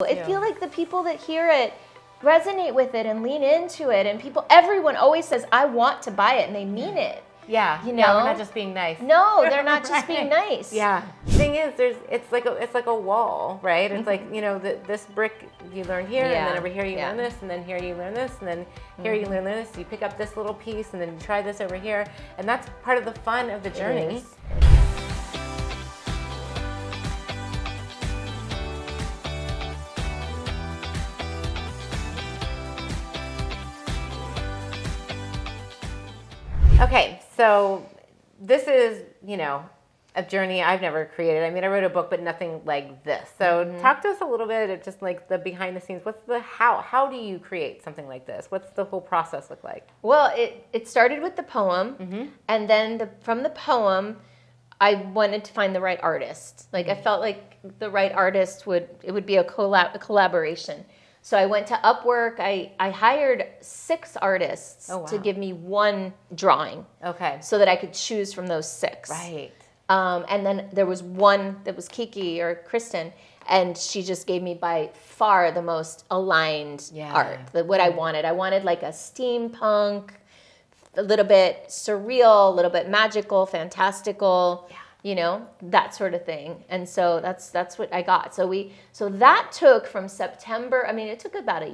I feel like the people that hear it resonate with it and lean into it, and everyone always says, I want to buy it, and they mean it. Yeah, you know, yeah, we're not just being nice. No, they're not just being nice. Yeah. The thing is, it's like a wall, right? It's like, you know, this brick you learn here, and then over here you learn this, and then here you learn this, and then here you learn this. You pick up this little piece, and then you try this over here, and that's part of the fun of the journey. Okay, so this is, you know, a journey I've never created. I mean, I wrote a book, but nothing like this. So talk to us a little bit of just like the behind the scenes. What's the how do you create something like this? What's the whole process look like? Well, it started with the poem, and then from the poem, I wanted to find the right artist. Like I felt like the right artist would be a collaboration. So I went to Upwork. I hired 6 artists to give me one drawing. Okay. So that I could choose from those 6. Right. And then there was one that was Kiki or Kristen, and she just gave me by far the most aligned art, what I wanted. I wanted like a steampunk, a little bit surreal, a little bit magical, fantastical. Yeah. You know, that sort of thing. And so that's what I got. So that took from September. I mean, it took about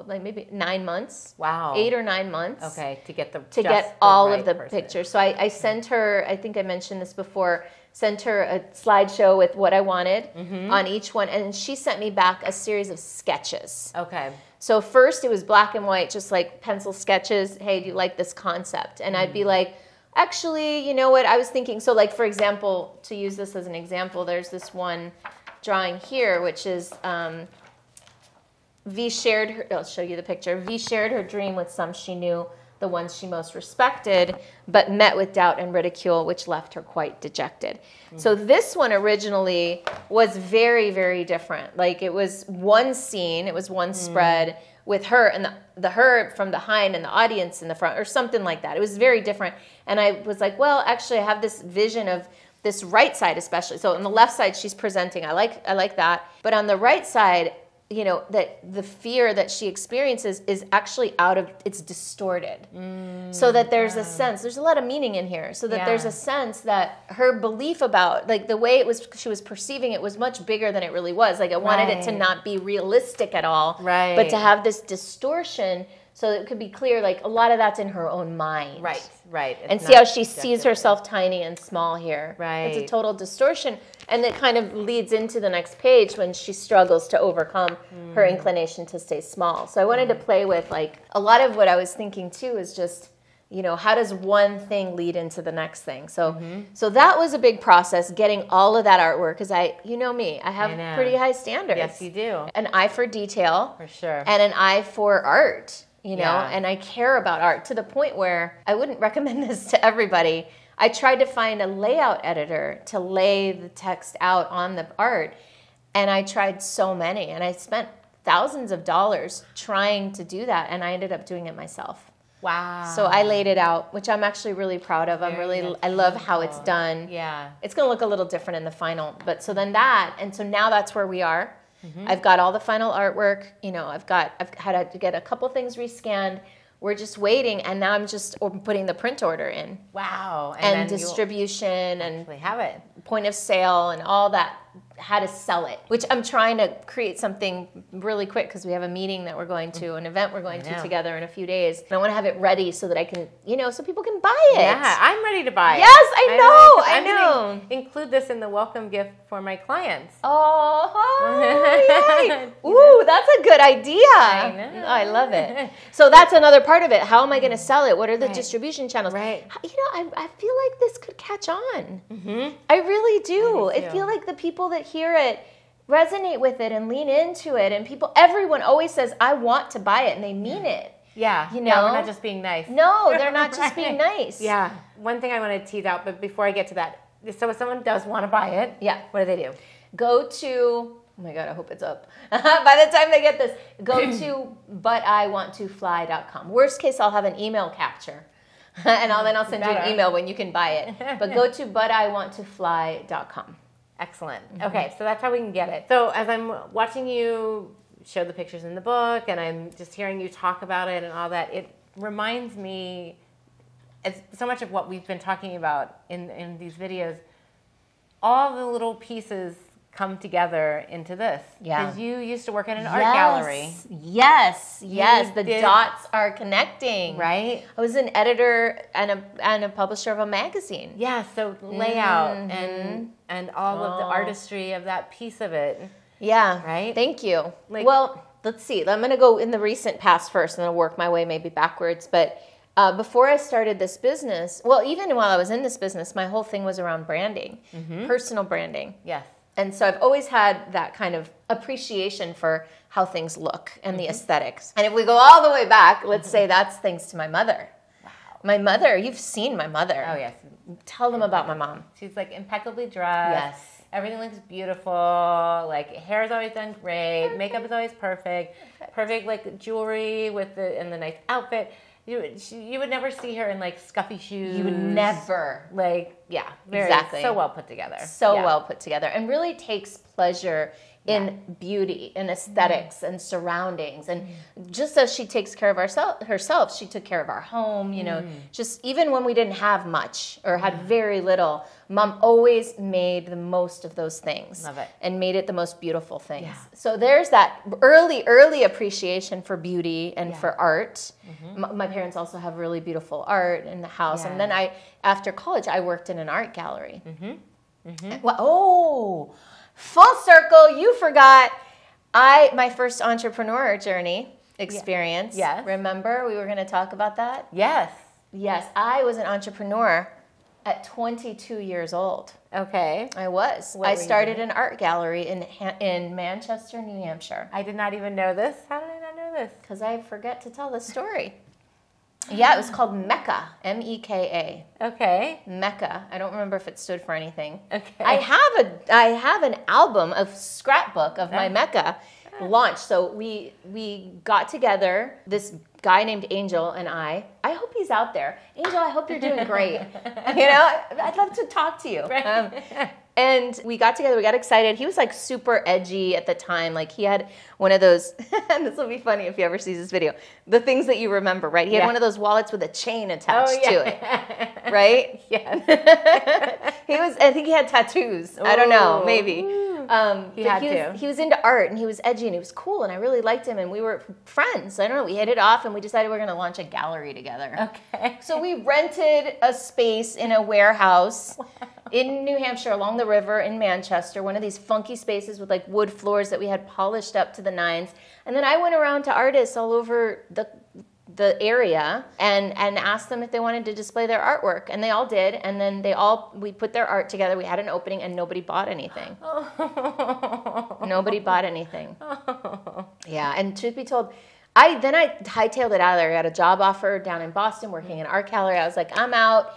like maybe 9 months. Wow. 8 or 9 months. Okay, to get all of the pictures. So I sent her, I think I mentioned this before, sent her a slideshow with what I wanted on each one, and she sent me back a series of sketches. Okay. So first it was black and white, just like pencil sketches. Hey, do you like this concept? And I'd be like, actually, you know what, I was thinking, so like, for example, to use this as an example, there's this one drawing here, which is V shared her, I'll show you the picture. V shared her dream with some she knew, the ones she most respected, but met with doubt and ridicule, which left her quite dejected. So this one originally was very, very different. Like it was one scene, it was one spread, with her and the her from behind and the audience in the front or something like that. It was very different. And I was like, well, actually I have this vision of this right side especially. So on the left side she's presenting. I like that. But on the right side, you know, that the fear that she experiences is actually it's distorted. So that there's a sense, there's a lot of meaning in here. So that there's a sense that her belief about, like the way she was perceiving it was much bigger than it really was. Like I wanted it to not be realistic at all, but to have this distortion so it could be clear, like a lot of that's in her own mind. Right. And see how she sees herself tiny and small here. Right. It's a total distortion. And it kind of leads into the next page when she struggles to overcome her inclination to stay small. So I wanted to play with, like, a lot of what I was thinking too is just, you know, how does one thing lead into the next thing? So so that was a big process, getting all of that artwork, because you know me, I have pretty high standards. Yes, you do. An eye for detail. For sure. And an eye for art. You know, and I care about art to the point where I wouldn't recommend this to everybody. I tried to find a layout editor to lay the text out on the art, and I tried so many, and I spent thousands of dollars trying to do that, and I ended up doing it myself. Wow. So I laid it out, which I'm actually really proud of. I love how it's done. Yeah. It's going to look a little different in the final, but so then so now that's where we are. I've got all the final artwork. You know, I've had to get a couple things rescanned. We're just waiting, and now I'm just putting the print order in. Wow. And distribution and have it. Point of sale and all that, how to sell it, which I'm trying to create something really quick because we have a meeting that we're going to, an event we're going to together in a few days. And I want to have it ready so that I can, you know, so people can buy it. Yeah, I'm ready to buy it. Yes, I know. I'm going to include this in the welcome gift for my clients. Oh, yay. Ooh, that's a good idea. I know. I love it. So that's another part of it. How am I going to sell it? What are the distribution channels? Right. You know, I feel like this could catch on. I really do. I feel like the people that hear it resonate with it and lean into it, and everyone always says, I want to buy it, and they mean it. Yeah. You know? We're not just being nice. No, they're not just being nice. Yeah. One thing I want to tease out, but before I get to that, so if someone does want to buy it, what do they do? Go to, oh my God, I hope it's up. By the time they get this, go to butiwanttofly.com. Worst case, I'll have an email capture. And then I'll send you an email when you can buy it. But go to butiwanttofly.com. Excellent. Okay, so that's how we can get it. So as I'm watching you show the pictures in the book and I'm just hearing you talk about it and all that, it reminds me, it's so much of what we've been talking about in these videos, all the little pieces come together into this. Yeah. Because you used to work in an art gallery. Yes. The dots are connecting. Right? I was an editor and a publisher of a magazine. Yeah, so layout and all of the artistry of that piece of it. Yeah. Right? Thank you. Well, let's see. I'm going to go in the recent past first and then work my way maybe backwards. But before I started this business, well, even while I was in this business, my whole thing was around branding, personal branding. Yes. And so I've always had that kind of appreciation for how things look and the aesthetics. And if we go all the way back, let's say that's thanks to my mother. Wow. My mother, you've seen my mother. Oh, yes. Tell them about my mom. She's like impeccably dressed. Yes. Everything looks beautiful. Like hair is always done great. Makeup is always perfect. Perfect like jewelry with the nice outfit. You would never see her in like scuffy shoes. You would never. Like, yeah, Exactly. So well put together. So well put together, and really takes pleasure in beauty and aesthetics and surroundings. And just as she takes care of herself, she took care of our home, you know, just even when we didn't have much or had very little, Mom always made the most of those things. Love it. And made it the most beautiful things. Yeah. So there's that early appreciation for beauty and for art. My parents also have really beautiful art in the house. Yeah. And then after college, I worked in an art gallery. Well, full circle, you forgot my first entrepreneur journey experience. Yes. Remember, we were going to talk about that? Yes. Yes, I was an entrepreneur at 22 years old. Okay. I was. I started an art gallery in Manchester, New Hampshire. I did not even know this. How did I not know this? Because I forget to tell the story. Yeah, it was called Mecca, Meka. Okay. Mecca. I don't remember if it stood for anything. Okay. I have an album of scrapbook of my Mecca launch. So we got together, this guy named Angel and I hope he's out there. Angel, I hope you're doing great. I'd love to talk to you. Right. And we got together, we got excited. He was like super edgy at the time. Like he had one of those, and this will be funny if you ever see this video, the things that you remember, right? He had one of those wallets with a chain attached to it, right? Yes. I think he had tattoos. I don't know, maybe. He was into art and he was edgy and he was cool and I really liked him and we were friends. I don't know, we hit it off and we decided we were going to launch a gallery together. Okay. So we rented a space in a warehouse in New Hampshire along the river in Manchester, one of these funky spaces with like wood floors that we had polished up to the nines. And then I went around to artists all over the area and asked them if they wanted to display their artwork, and they all did. And then we put their art together. We had an opening and nobody bought anything. Nobody bought anything. Yeah, and truth be told, I hightailed it out of there. I got a job offer down in Boston working in an art gallery. I was like, I'm out.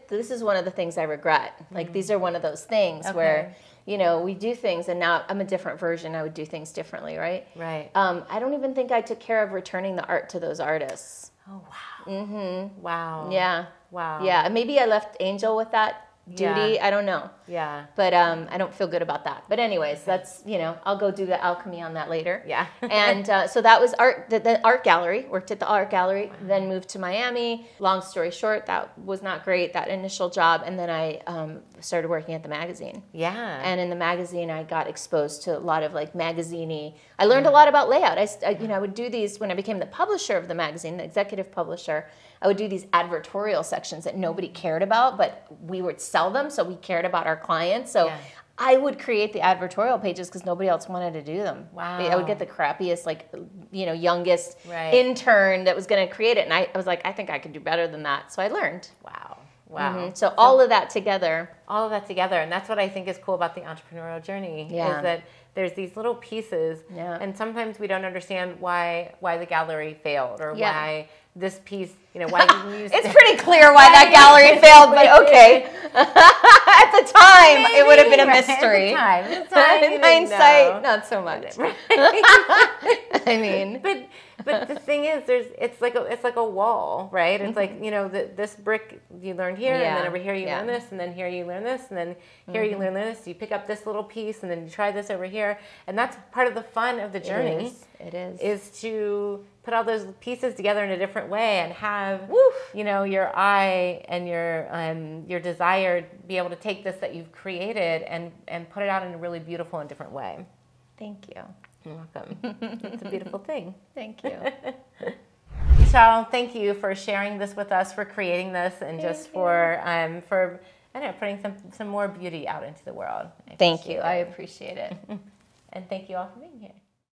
This is one of the things I regret. Like these are one of those things where, we do things and now I'm a different version. I would do things differently, right? Right. I don't even think I took care of returning the art to those artists. Oh, wow. Mm-hmm. Wow. Yeah. Wow. Yeah. Maybe I left Angel with that duty. I don't know. Yeah. But I don't feel good about that. But anyways, that's, I'll go do the alchemy on that later. Yeah. And so that was the art gallery, worked at the art gallery, then moved to Miami. Long story short, that was not great, that initial job. And then I started working at the magazine. Yeah. And in the magazine, I got exposed to a lot of like magazine-y. I learned a lot about layout. I would do these when I became the publisher of the magazine, the executive publisher. I would do these advertorial sections that nobody cared about, but we would sell them, so we cared about our clients. So I would create the advertorial pages because nobody else wanted to do them. Wow. I would get the crappiest, youngest intern that was going to create it. And I was like, I think I could do better than that. So I learned. Wow. Wow. Mm-hmm. So all of that together. All of that together. And that's what I think is cool about the entrepreneurial journey is that there's these little pieces. Yeah. And sometimes we don't understand why the gallery failed or why this piece, why didn't you It's pretty clear why that gallery failed, but okay. At the time, it would have been a mystery. At the time in hindsight, not so much. But But the thing is, it's like a wall, right? It's like, you know, this brick you learned here, and then over here you learn this, and then here you learn this, and then here you learn this. You pick up this little piece, and then you try this over here, and that's part of the fun of the journey. It is. Is to put all those pieces together in a different way and have, you know, your eye and your desire be able to take this that you've created and put it out in a really beautiful and different way. Thank you. You're welcome. It's a beautiful thing. Thank you. Michelle, thank you for sharing this with us, for creating this, and for I don't know, putting some more beauty out into the world. Thank you. I appreciate it. And thank you all for being here.